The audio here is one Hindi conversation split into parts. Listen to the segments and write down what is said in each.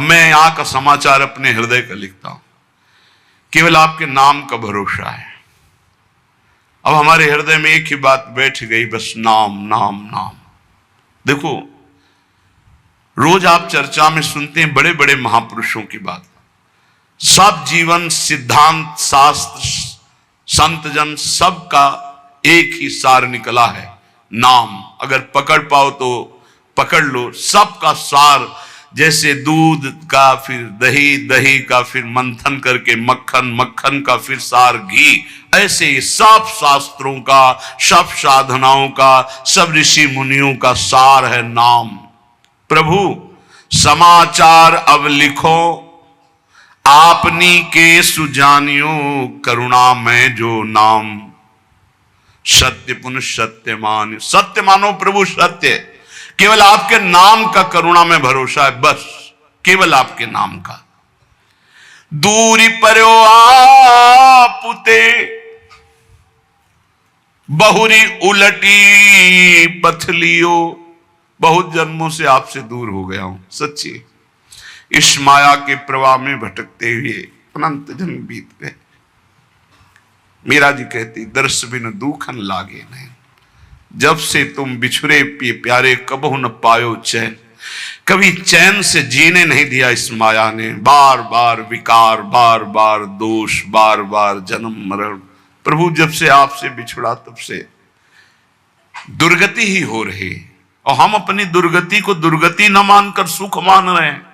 अब मैं यहां का समाचार अपने हृदय का लिखता हूं, केवल आपके नाम का भरोसा है। अब हमारे हृदय में एक ही बात बैठ गई, बस नाम नाम नाम। देखो, रोज आप चर्चा में सुनते हैं बड़े बड़े महापुरुषों की बात, सब जीवन सिद्धांत शास्त्र संत जन सबका एक ही सार निकला है, नाम। अगर पकड़ पाओ तो पकड़ लो, सबका सार। जैसे दूध का फिर दही, दही का फिर मंथन करके मक्खन, मक्खन का फिर सार घी, ऐसे सब शास्त्रों का, सब साधनाओं का, सब ऋषि मुनियों का सार है नाम। प्रभु समाचार अब लिखो, आपनी के सुजानियो, करुणा में जो नाम। सत्य पुनः सत्य मान, सत्य मानो प्रभु सत्य। केवल आपके नाम का करुणा में भरोसा है, बस केवल आपके नाम का। दूरी पर्यो आपुते, बहुरी उलटी पथलियो। बहुत जन्मों से आपसे दूर हो गया हूं, सच्ची। इस माया के प्रवाह में भटकते हुए अनंत जन्म बीत गए। मीरा जी कहती, दर्श बिन दूखन लागे नहीं, जब से तुम बिछुरे प्यारे कबहु न पायो चैन। कभी चैन से जीने नहीं दिया इस माया ने, बार बार विकार, बार बार दोष, बार बार जन्म मरण। प्रभु जब से आपसे बिछुड़ा तब से दुर्गति ही हो रही, और हम अपनी दुर्गति को दुर्गति न मानकर सुख मान रहे हैं।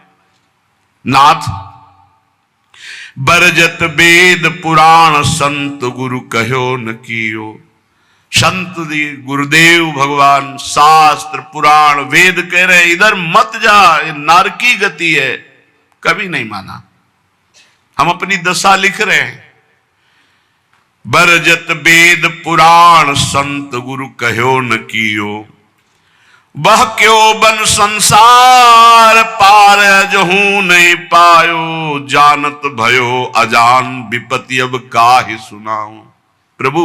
नाथ बरजत वेद पुराण, संत गुरु कहो न कियो। संत गुरुदेव भगवान शास्त्र पुराण वेद कह रहे हैं इधर मत जा, ये नारकी गति है, कभी नहीं माना। हम अपनी दशा लिख रहे हैं। बरजत वेद पुराण, संत गुरु कहो न कियो। वह क्यों बन संसार पार, जहू नहीं पायो। जानत भयो अजान, विपत्ति अब काहे सुनाऊं। प्रभु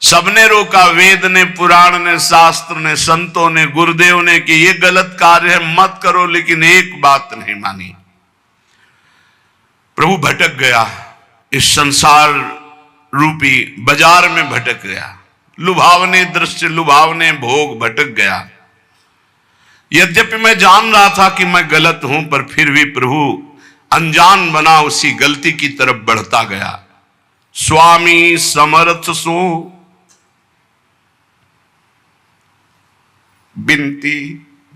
सबने रोका, वेद ने, पुराण ने, शास्त्र ने, संतों ने, गुरुदेव ने कि ये गलत कार्य है, मत करो, लेकिन एक बात नहीं मानी। प्रभु भटक गया, इस संसार रूपी बाजार में भटक गया, लुभावने दृश्य, लुभावने भोग, भटक गया। यद्यपि मैं जान रहा था कि मैं गलत हूं, पर फिर भी प्रभु अनजान बना उसी गलती की तरफ बढ़ता गया। स्वामी समर्थ सो बिनती,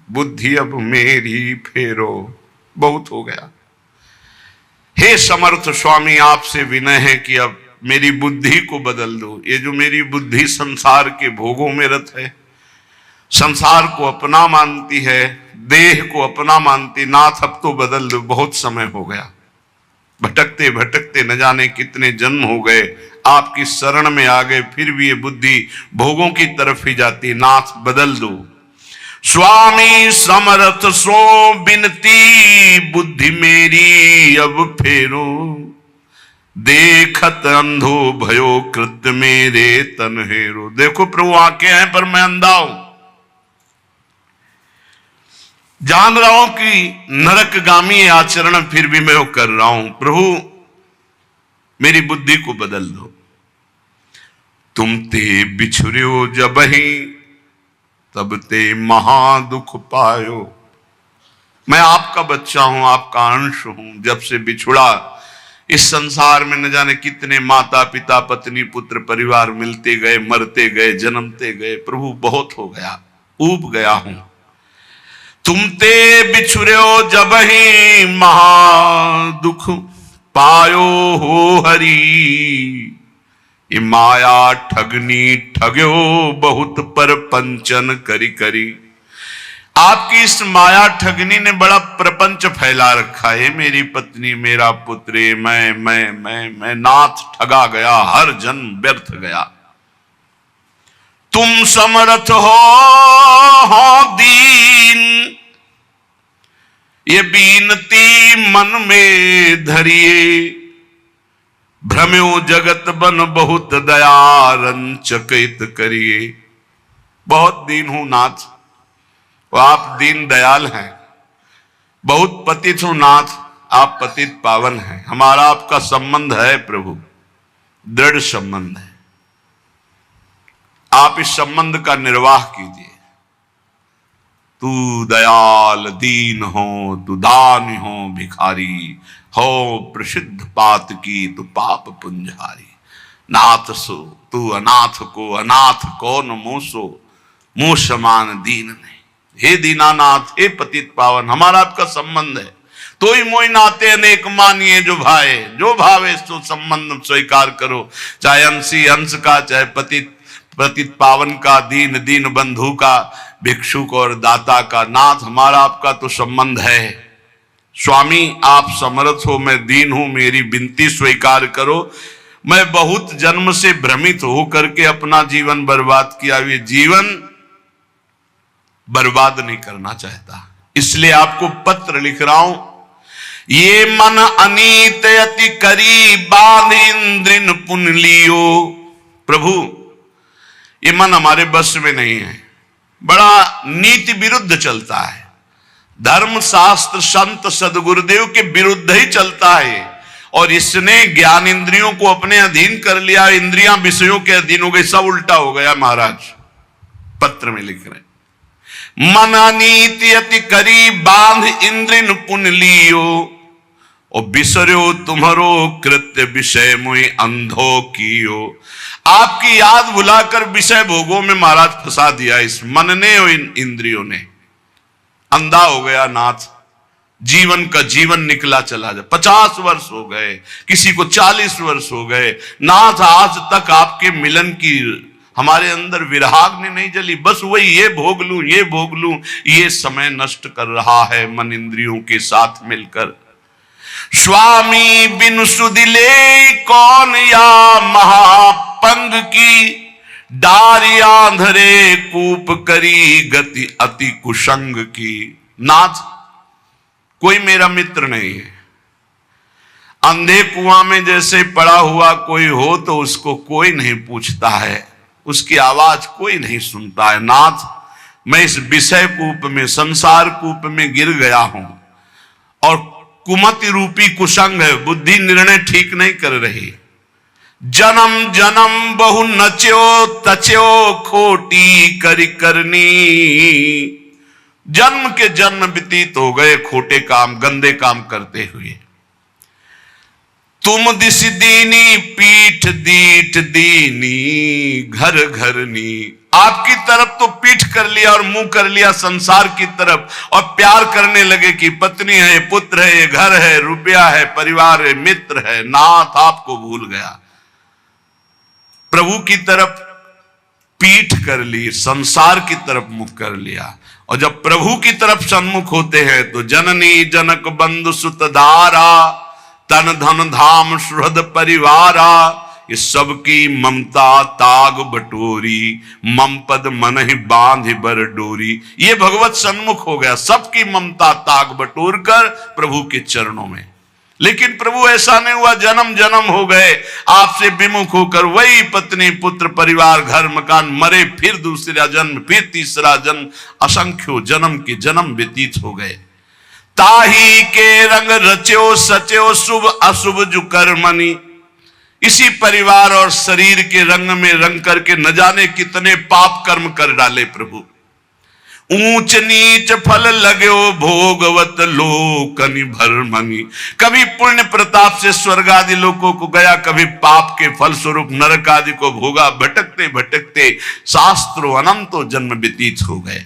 बुद्धि अब मेरी फेरो। बहुत हो गया, हे समर्थ स्वामी, आपसे विनय है कि अब मेरी बुद्धि को बदल दो। ये जो मेरी बुद्धि संसार के भोगों में रत है, संसार को अपना मानती है, देह को अपना मानती, नाथ अब तो बदल दो। बहुत समय हो गया, भटकते भटकते न जाने कितने जन्म हो गए, आपकी शरण में आ गए, फिर भी ये बुद्धि भोगों की तरफ ही जाती। नाथ बदल दो। स्वामी समर्थ सो बिनती, बुद्धि मेरी अब फेरो। देखत अंधो भयो कृत्य मेरे तन हेरो। देखो प्रभु आंखें हैं पर मैं अंधा हूं, जान रहा हूं कि नरकगामी आचरण फिर भी मैं वो कर रहा हूं। प्रभु मेरी बुद्धि को बदल दो। तुम ते बिछुर्यो जबहि, तब ते महा दुख पायो। मैं आपका बच्चा हूं, आपका अंश हूं। जब से बिछुड़ा, इस संसार में न जाने कितने माता पिता, पत्नी, पुत्र, परिवार मिलते गए, मरते गए, जन्मते गए। प्रभु बहुत हो गया, ऊब गया हूं। तुम ते बिछुर्यो जबहि, महा दुख पायो हो हरि। ये माया ठगनी ठग्यो बहुत, पर पंचन करी करी। आपकी इस माया ठगनी ने बड़ा प्रपंच फैला रखा है। मेरी पत्नी, मेरा पुत्र, मैं नाथ ठगा गया, हर जन्म व्यर्थ गया। तुम समर्थ हो दीन, ये बीनती मन में धरिए। भ्रम्यो जगत बन बहुत दया, रंचकित करिए। बहुत दीन हूं नाथ, वो आप दीन दयाल हैं। बहुत पतित हूं नाथ, आप पतित पावन हैं, हमारा आपका संबंध है प्रभु, दृढ़ संबंध है। आप इस संबंध का निर्वाह कीजिए। तू दयाल दीन हो, तू दानी हो भिखारी हो, प्रसिद्ध पात की तू पाप पुंजारी। नाथ सो तू अनाथ को, अनाथ कौन मोसो, मुंह समान दीन नहीं। हे दीनानाथ, हे पतित पावन, हमारा आपका संबंध है। तो ही मोई नाते अनेक मानिए जो भाए, जो भावे सो संबंध स्वीकार करो। चाहे अंशी हंस का, चाहे पतित पावन का, दीन दीन बंधु का, भिक्षुक और दाता का। नाथ, हमारा आपका तो संबंध है। स्वामी, आप समर्थ हो, मैं दीन हूं, मेरी विनती स्वीकार करो। मैं बहुत जन्म से भ्रमित होकर के अपना जीवन बर्बाद किया, ये जीवन बर्बाद नहीं करना चाहता, इसलिए आपको पत्र लिख रहा हूं। ये मन अनीत अति करी, बांध इंद्रिन पुन लियो। प्रभु, ये मन हमारे बस में नहीं है, बड़ा नीति विरुद्ध चलता है, धर्म शास्त्र संत सदगुरुदेव के विरुद्ध ही चलता है, और इसने ज्ञान इंद्रियों को अपने अधीन कर लिया, इंद्रियां विषयों के अधीन हो गई, सब उल्टा हो गया। महाराज पत्र में लिख रहे, मना नीति अति करी, बांध इंद्रिन पुन लियो, और बिसरो तुम्हारो कृत्य विषय मुई अंधो कियो। आपकी याद भुलाकर विषय भोगों में महाराज फंसा दिया इस मन ने और इन इंद्रियों ने, अंधा हो गया नाथ। जीवन का जीवन निकला चला जाए, 50 वर्ष हो गए, किसी को 40 वर्ष हो गए नाथ, आज तक आपके मिलन की हमारे अंदर विराग्नि नहीं जली, बस वही ये भोग लूं, ये भोग लूं, ये समय नष्ट कर रहा है मन इंद्रियों के साथ मिलकर। स्वामी बिन सुदिले कौन या महापंग की, डारी आंधरे कूप करी गति अति कुसंग की। नाथ, कोई मेरा मित्र नहीं है। अंधे कुआं में जैसे पड़ा हुआ कोई हो तो उसको कोई नहीं पूछता है, उसकी आवाज कोई नहीं सुनता है। नाथ, मैं इस विषय कूप में, संसार कूप में गिर गया हूं, और कुमति रूपी कुसंग है, बुद्धि निर्णय ठीक नहीं कर रही। जन्म जन्म बहु नच्यो तच्यो खोटी करी करनी, जन्म के जन्म व्यतीत हो गए खोटे काम, गंदे काम करते हुए। तुम दिस दीनी पीठ दीठ दीनी घर घरनी, आपकी तरफ तो पीठ कर लिया और मुंह कर लिया संसार की तरफ, और प्यार करने लगे कि पत्नी है, पुत्र है, ये घर है, रुपया है, परिवार है, मित्र है। नाथ, आपको भूल गया, प्रभु की तरफ पीठ कर ली, संसार की तरफ मुख कर लिया। और जब प्रभु की तरफ सन्मुख होते हैं तो जननी जनक बंधु सुत धारा, तन धन धाम सुहृद परिवारा, ये सबकी ममता ताग बटोरी, मम पद मन ही बांध बर डोरी। ये भगवत सन्मुख हो गया, सबकी ममता ताग बटोर कर प्रभु के चरणों में। लेकिन प्रभु ऐसा नहीं हुआ, जन्म जन्म हो गए आपसे विमुख होकर, वही पत्नी पुत्र परिवार घर मकान, मरे फिर दूसरा जन्म, फिर तीसरा जन्म, असंख्यों जन्म के जन्म व्यतीत हो गए। ताही के रंग रच्यो सच्यो शुभ अशुभ जु कर्मनि, इसी परिवार और शरीर के रंग में रंग करके न जाने कितने पाप कर्म कर डाले प्रभु। ऊंच नीच फल लगो भोगवत लोकनि भरमनि, कभी पुण्य प्रताप से स्वर्ग आदि लोकों को गया, कभी पाप के फल स्वरूप नरक आदि को भोगा। भटकते भटकते शास्त्रों अनंतों जन्म व्यतीत हो गए।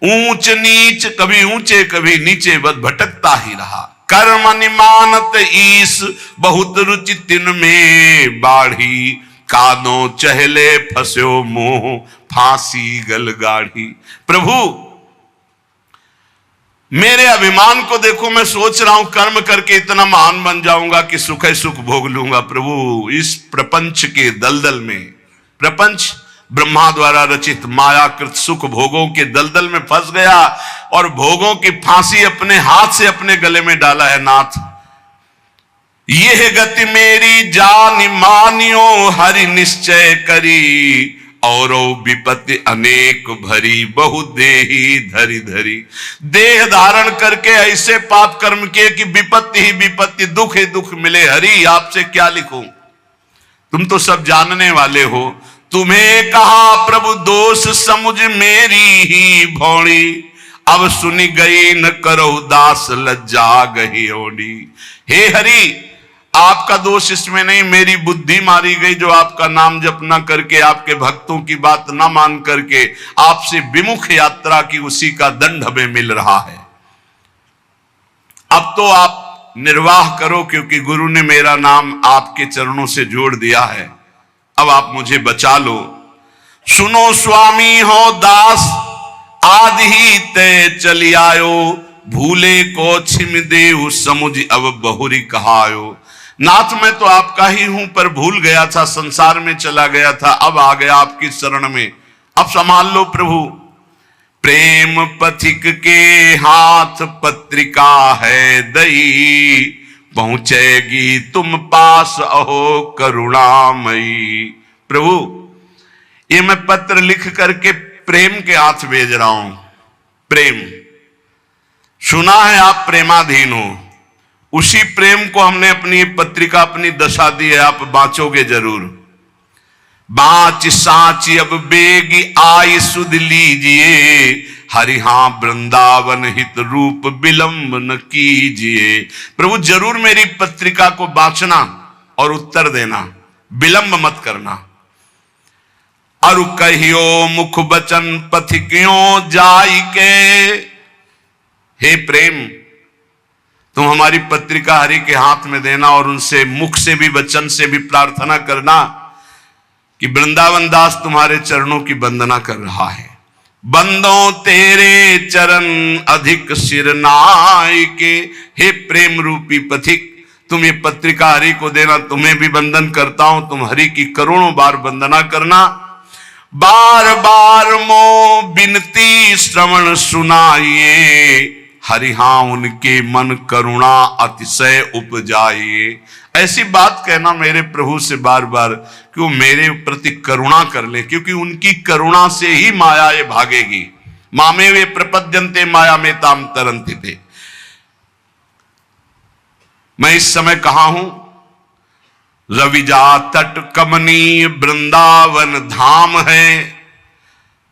ऊंच नीच, कभी ऊंचे कभी नीचे, बस भटकता ही रहा। कर्म निमानत ईस बहुत रुचि तिन में बाढ़ी, कादों चहले फस्यो मोह फांसी गल गाढ़ी। प्रभु, मेरे अभिमान को देखो, मैं सोच रहा हूं कर्म करके इतना महान बन जाऊंगा कि सुख ही सुख भोग लूंगा। प्रभु, इस प्रपंच के दलदल में, प्रपंच ब्रह्मा द्वारा रचित मायाकृत सुख भोगों के दलदल में फंस गया, और भोगों की फांसी अपने हाथ से अपने गले में डाला है। नाथ, यह गति मेरी जान मानियो हरि निश्चय करी, और विपत्ति अनेक भरी, बहु देही धरी धरी। देह धारण करके ऐसे पाप कर्म किए कि विपत्ति ही विपत्ति, दुख ही दुख मिले। हरि आपसे क्या लिखूं, तुम तो सब जानने वाले हो। तुम्हें कहा प्रभु दोष समुझ मेरी ही भौड़ी, अब सुनी गई न करो दास लज्जा गही ओडी। हे हरि, आपका दोष इसमें नहीं, मेरी बुद्धि मारी गई जो आपका नाम जप न करके, आपके भक्तों की बात न मान करके आपसे विमुख यात्रा की, उसी का दंड हमें मिल रहा है। अब तो आप निर्वाह करो, क्योंकि गुरु ने मेरा नाम आपके चरणों से जोड़ दिया है। अब आप मुझे बचा लो। सुनो स्वामी हो दास आदि ही तय चली आयो, भूले को छिम देव समुझ अब बहुरी कहायो। नाथ मैं तो आपका ही हूं, पर भूल गया था, संसार में चला गया था, अब आ गया आपकी शरण में, अब संभाल लो प्रभु। प्रेम पथिक के हाथ पत्रिका है दई, पहुंचेगी तुम पास अहो करुणामयी। प्रभु ये मैं पत्र लिख करके प्रेम के हाथ भेज रहा हूं। प्रेम सुना है आप प्रेमाधीन हो, उसी प्रेम को हमने अपनी पत्रिका, अपनी दशा दी है, आप बांचोगे जरूर। बाँच साची अब बेगी आई सुध लीजिए, हरि हाँ वृंदावन हित रूप विलंब न कीजिए। प्रभु जरूर मेरी पत्रिका को बांचना और उत्तर देना, विलंब मत करना। अरु कहियो मुख बचन पथिकियों जाई के। हे प्रेम, तुम हमारी पत्रिका हरि के हाथ में देना और उनसे मुख से भी वचन से भी प्रार्थना करना कि वृंदावन दास तुम्हारे चरणों की वंदना कर रहा है। बंदों तेरे चरण अधिक सिर नाय के। हे प्रेम रूपी पथिक, तुम ये पत्रिका हरि को देना, तुम्हें भी वंदन करता हूं, तुम हरि की करोड़ों बार वंदना करना। बार बार मो बिनती श्रवण सुनाइए, हरि हाँ उनके मन करुणा अतिशय उपजाइए। ऐसी बात कहना मेरे प्रभु से बार बार कि वो मेरे प्रति करुणा कर ले, क्योंकि उनकी करुणा से ही माया ये भागेगी। मामे वे प्रपद्यन्ते माया में ताम तरंति थे। मैं इस समय कहां हूं? रविजा तट कमनीय वृंदावन धाम है,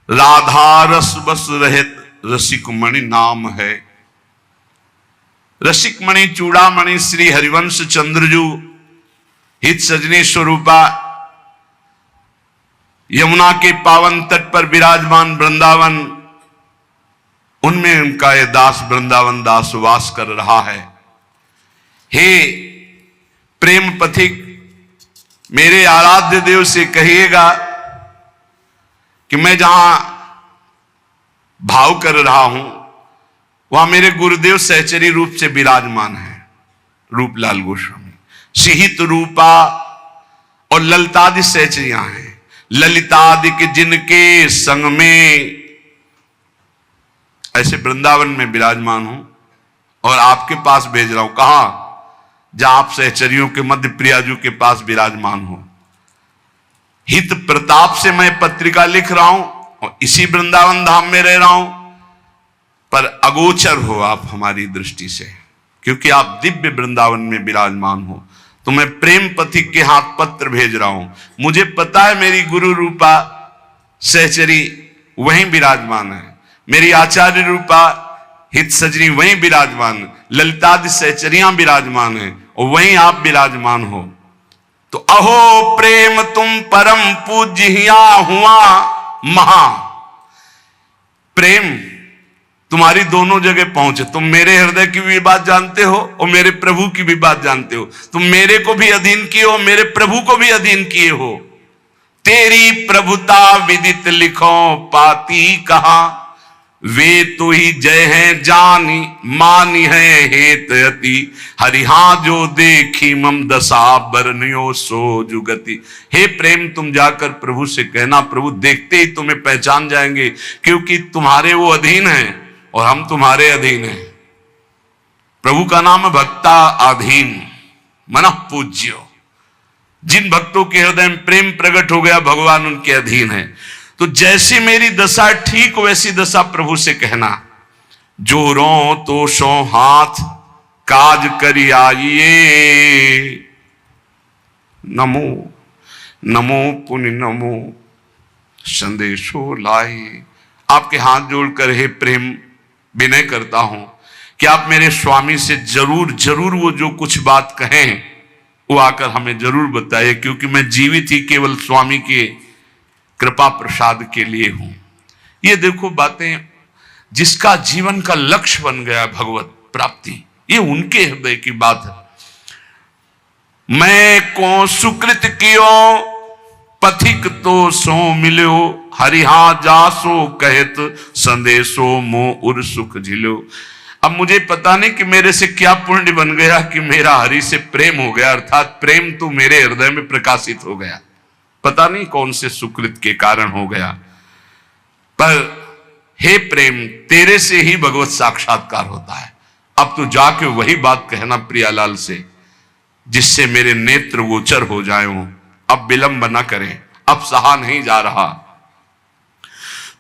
राधा रस बस रहित रसिक मणि नाम है। रसिक मणि चूड़ामणि श्री हरिवंश चंद्रजू हित सजनी स्वरूपा यमुना के पावन तट पर विराजमान वृंदावन, उनमें उनका ये दास वृंदावन दास वास कर रहा है। हे प्रेम पथिक, मेरे आराध्य देव से कहिएगा कि मैं जहां भाव कर रहा हूं वहां मेरे गुरुदेव सहचरी रूप से विराजमान है, रूपलाल गोस्वामी। सिहित रूपा और ललितादि सहचरियां हैं। ललितादि के जिनके संग में ऐसे वृंदावन में विराजमान हूं और आपके पास भेज रहा हूं। कहां? जहां आप सहचरियों के मध्य प्रियाजू के पास विराजमान हो। हित प्रताप से मैं पत्रिका लिख रहा हूं और इसी वृंदावन धाम में रह रहा हूं, पर अगोचर हो आप हमारी दृष्टि से, क्योंकि आप दिव्य वृंदावन में विराजमान हो। तो मैं प्रेम पथिक के हाथ पत्र भेज रहा हूं। मुझे पता है मेरी गुरु रूपा सहचरी वहीं विराजमान है, मेरी आचार्य रूपा हित सजनी वहीं विराजमान, ललितादि सहचरियां विराजमान है और वहीं आप विराजमान हो। तो अहो प्रेम तुम परम पूज्या हुआ महा। प्रेम तुम्हारी दोनों जगह पहुंचे। तुम मेरे हृदय की भी बात जानते हो और मेरे प्रभु की भी बात जानते हो। तुम मेरे को भी अधीन किए हो, मेरे प्रभु को भी अधीन किए हो। तेरी प्रभुता विदित लिखो पाती कहा, वे तो ही जय है जानी मानी है हेतयति। हरिहा जो देखी मम दशा बरनियो सो जुगति। हे प्रेम, तुम जाकर प्रभु से कहना, प्रभु देखते ही तुम्हें पहचान जाएंगे, क्योंकि तुम्हारे वो अधीन हैं और हम तुम्हारे अधीन हैं। प्रभु का नाम भक्ता अधीन मन पूज्यो। जिन भक्तों के हृदय में प्रेम प्रकट हो गया, भगवान उनके अधीन है। तो जैसी मेरी दशा ठीक वैसी दशा प्रभु से कहना, जो रो तो सो हाथ काज करी आइए, नमो नमो पुण्य नमो संदेशो लाई। आपके हाथ जोड़कर हे प्रेम विनय करता हूं कि आप मेरे स्वामी से जरूर जरूर वो जो कुछ बात कहें वो आकर हमें जरूर बताइए, क्योंकि मैं जीवित ही केवल स्वामी के कृपा प्रसाद के लिए हूं। ये देखो बातें, जिसका जीवन का लक्ष्य बन गया भगवत प्राप्ति, ये उनके हृदय की बात है। मैं को सुकृत कियो पथिक तो सो मिलो, हरिहा जासो कहत संदेशो मो उर सुख झिलो। अब मुझे पता नहीं कि मेरे से क्या पुण्य बन गया कि मेरा हरि से प्रेम हो गया, अर्थात प्रेम तो मेरे हृदय में प्रकाशित हो गया। पता नहीं कौन से सुकृत के कारण हो गया, पर हे प्रेम, तेरे से ही भगवत साक्षात्कार होता है। अब तो जाके वही बात कहना प्रियालाल से, जिससे मेरे नेत्र गोचर हो जाए। अब विलंब न करें, अब सहा नहीं जा रहा।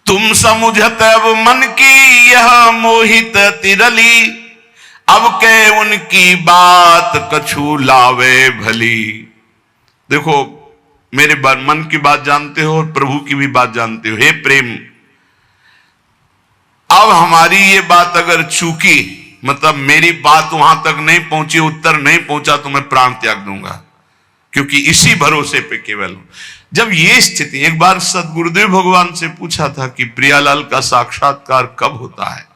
तुम समुझत अब मन की यह मोहित तिरली, अब के उनकी बात कछु लावे भली। देखो, मेरे मन की बात जानते हो और प्रभु की भी बात जानते हो। हे प्रेम, अब हमारी ये बात अगर चूकी, मतलब मेरी बात वहां तक नहीं पहुंची, उत्तर नहीं पहुंचा, तो मैं प्राण त्याग दूंगा, क्योंकि इसी भरोसे पे केवल। जब ये स्थिति, एक बार सदगुरुदेव भगवान से पूछा था कि प्रियालाल का साक्षात्कार कब होता है,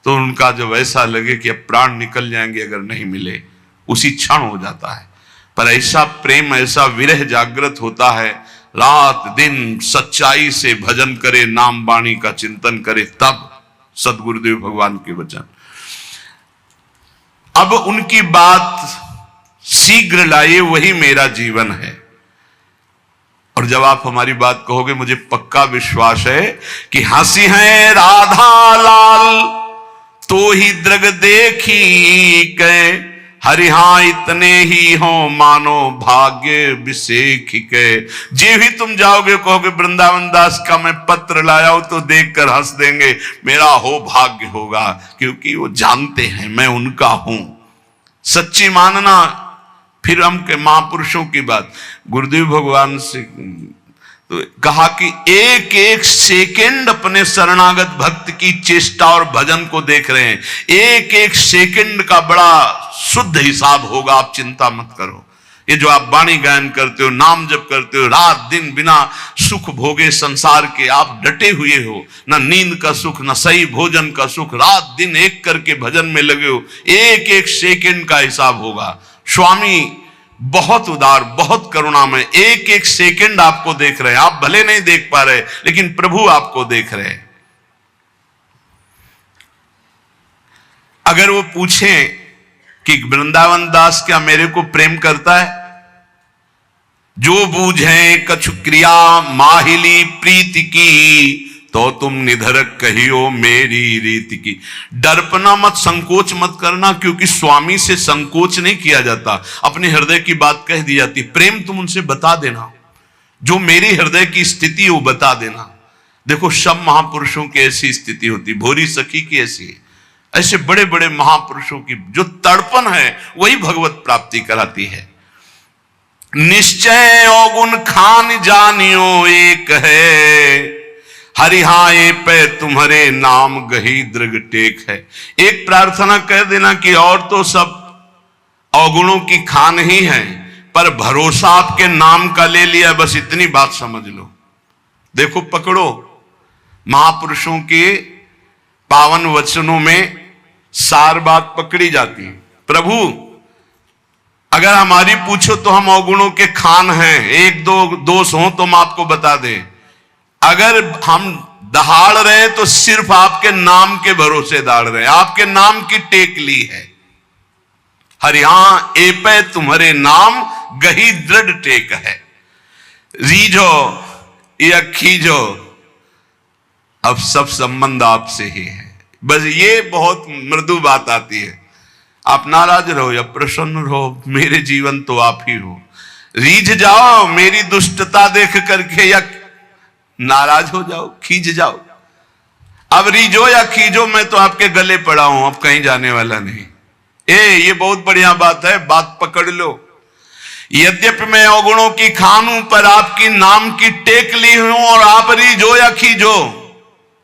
तो उनका जब ऐसा लगे कि अब प्राण निकल जाएंगे अगर नहीं मिले, उसी क्षण हो जाता है। पर ऐसा प्रेम, ऐसा विरह जागृत होता है, रात दिन सच्चाई से भजन करे, नाम वाणी का चिंतन करे, तब सदगुरुदेव भगवान के वचन। अब उनकी बात शीघ्र लाइए, वही मेरा जीवन है। और जब आप हमारी बात कहोगे, मुझे पक्का विश्वास है कि हंसी है राधा लाल तो ही दृग देखी के, हरिहा इतने ही हो मानो भाग्य विशेख के। जे भी तुम जाओगे कहोगे वृंदावन दास का मैं पत्र लाया हूं, तो देखकर हंस देंगे, मेरा हो भाग्य होगा, क्योंकि वो जानते हैं मैं उनका हूं। सच्ची मानना। फिर हम के महापुरुषों की बात, गुरुदेव भगवान से तो कहा कि एक एक सेकंड अपने शरणागत भक्त की चेष्टा और भजन को देख रहे हैं। एक एक सेकंड का बड़ा शुद्ध हिसाब होगा, आप चिंता मत करो। ये जो आप वाणी गायन करते हो, नाम जप करते हो, रात दिन बिना सुख भोगे संसार के आप डटे हुए हो, ना नींद का सुख, ना सही भोजन का सुख, रात दिन एक करके भजन में लगे हो, एक एक सेकंड का हिसाब होगा। स्वामी बहुत उदार, बहुत करुणामय, एक एक सेकंड आपको देख रहे हैं। आप भले नहीं देख पा रहे, लेकिन प्रभु आपको देख रहे हैं। अगर वो पूछें कि वृंदावन दास क्या मेरे को प्रेम करता है, जो बूझे कछु क्रिया माहिली प्रीति की, तो तुम निधरक कहियो मेरी रीति की। डरपना मत, संकोच मत करना, क्योंकि स्वामी से संकोच नहीं किया जाता, अपने हृदय की बात कह दी जाती। प्रेम तुम उनसे बता देना, जो मेरी हृदय की स्थिति वो बता देना। देखो, सब महापुरुषों की ऐसी स्थिति होती, भोरी सखी की ऐसी है, ऐसे बड़े बड़े महापुरुषों की जो तड़पन है वही भगवत प्राप्ति कराती है। निश्चय अवगुण खान जानियो एक है, हरिहाए पे तुम्हारे नाम गही दृग टेक है। एक प्रार्थना कह देना कि और तो सब अवगुणों की खान ही है, पर भरोसा आपके नाम का ले लिया, बस इतनी बात समझ लो। देखो, पकड़ो, महापुरुषों के पावन वचनों में सार बात पकड़ी जाती है। प्रभु अगर हमारी पूछो तो हम अवगुणों के खान हैं, एक दो दोष हो तो हम आपको बता दें। अगर हम दहाड़ रहे तो सिर्फ आपके नाम के भरोसे दाड़ रहे, आपके नाम की टेक ली है। हरिहा एपे तुम्हारे नाम गही दृढ़ टेक है। रीझो या खींचो, अब सब संबंध आपसे ही है। बस ये बहुत मृदु बात आती है। आप नाराज रहो या प्रसन्न रहो, मेरे जीवन तो आप ही हो। रीझ जाओ मेरी दुष्टता देख करके, या नाराज हो जाओ, खींच जाओ। अब रीझो या खींचो, मैं तो आपके गले पड़ा हूं, अब कहीं जाने वाला नहीं। ये बहुत बढ़िया बात है, बात पकड़ लो। यद्यपि मैं अवगुणों की खानूं, पर आपकी नाम की टेक ली हूं, और आप रीझो या खींचो,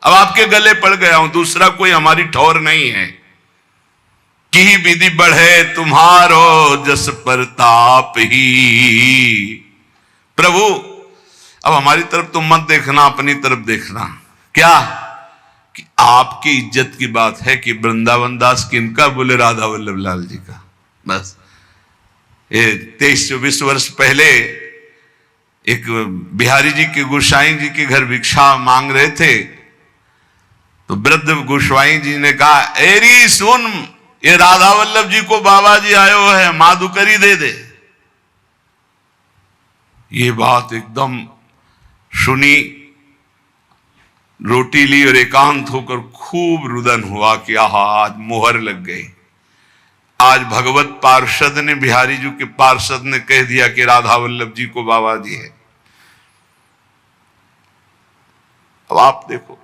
अब आपके गले पड़ गया हूं, दूसरा कोई हमारी ठौर नहीं है। की विधि बढ़े तुम्हारो जस प्रताप ही। प्रभु अब हमारी तरफ तुम मत देखना, अपनी तरफ देखना। क्या कि आपकी इज्जत की बात है कि वृंदावन दास किनका? बोले राधा वल्लभ लाल जी का। बस ये 23-24 वर्ष पहले एक बिहारी जी के गोसाई जी के घर भिक्षा मांग रहे थे, तो वृद्ध गोस्वाई जी ने कहा, एरी सुन, ये राधा वल्लभ जी को बाबा जी आयो है, माधुकरी दे दे। ये बात एकदम सुनी, रोटी ली और एकांत होकर खूब रुदन हुआ कि आहा, आज मोहर लग गई। आज भगवत पार्षद ने, बिहारी जी के पार्षद ने कह दिया कि राधा वल्लभ जी को बाबा जी है। अब आप देखो,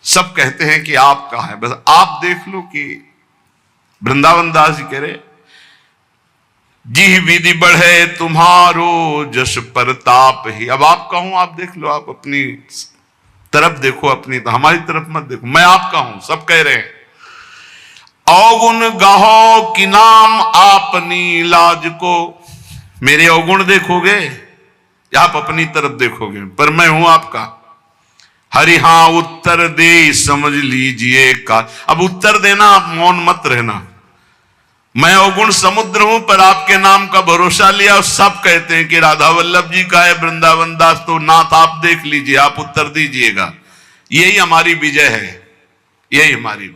सब कहते हैं कि आपका है, बस आप देख लो कि वृंदावन दास जी कह रहे, जी विधि बढ़े तुम्हारो जस प्रताप ही। अब आप कहूं, आप देख लो, आप अपनी तरफ देखो, अपनी तो हमारी तरफ मत देखो। मैं आपका हूं, सब कह रहे हैं। अवगुण गाहो कि नाम आपनी लाज को। मेरे अवगुण देखोगे या आप अपनी तरफ देखोगे? पर मैं हूं आपका। हरि हां उत्तर दे समझ लीजिए का। अब उत्तर देना, आप मौन मत रहना। मैं अवगुण समुद्र हूं, पर आपके नाम का भरोसा लिया, और सब कहते हैं कि राधा वल्लभ जी का है वृंदावन दास, तो नाथ आप देख लीजिए, आप उत्तर दीजिएगा। यही हमारी विजय है, यही हमारी।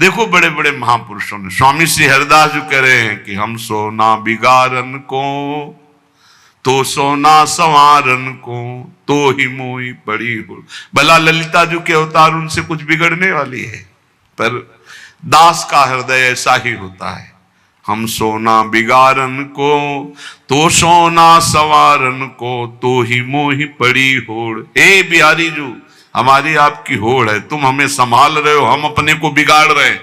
देखो बड़े बड़े महापुरुषों ने, स्वामी श्री हरिदास जो कह रहे हैं कि हम सोना बिगारन को तो सोना संवारन को, तो ही मोही पड़ी हो। भला ललिता जी के अवतार, उनसे कुछ बिगड़ने वाली है, पर दास का हृदय ऐसा ही होता है। हम सोना बिगारन को तो सोना संवारन को, तो ही मोही पड़ी होड़। ए बिहारी जी, हमारी आपकी होड़ है, तुम हमें संभाल रहे हो, हम अपने को बिगाड़ रहे हैं।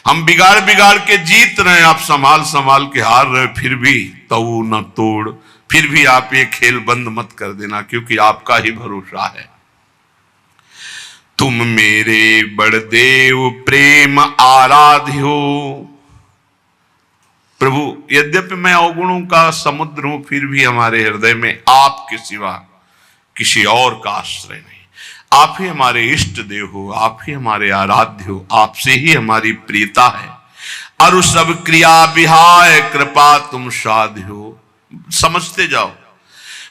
हम बिगाड़ बिगाड़ के जीत रहे हैं, आप संभाल संभाल के हार रहे, फिर भी तऊ न तोड़। फिर भी आप ये खेल बंद मत कर देना, क्योंकि आपका ही भरोसा है। तुम मेरे बड़देव प्रेम आराध्य हो। प्रभु यद्यपि मैं अवगुणों का समुद्र हूं, फिर भी हमारे हृदय में आपके सिवा किसी और का आश्रय नहीं। आप ही हमारे इष्ट देव हो, आप ही हमारे आराध्य हो, आपसे ही हमारी प्रियता है। और सब क्रिया विहाय कृपा तुम साध्य हो। समझते जाओ,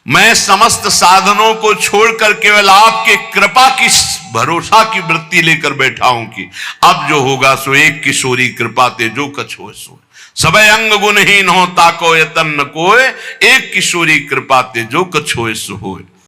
मैं समस्त साधनों को छोड़कर केवल आपके कृपा की भरोसा की वृत्ति लेकर बैठा हूं कि अब जो होगा सो एक किशोरी कृपा ते जो कछ हो सो। सबे अंग गुणहीन हो ताको यतन न कोय, एक किशोरी कृपा ते जो कछ हो सो होय।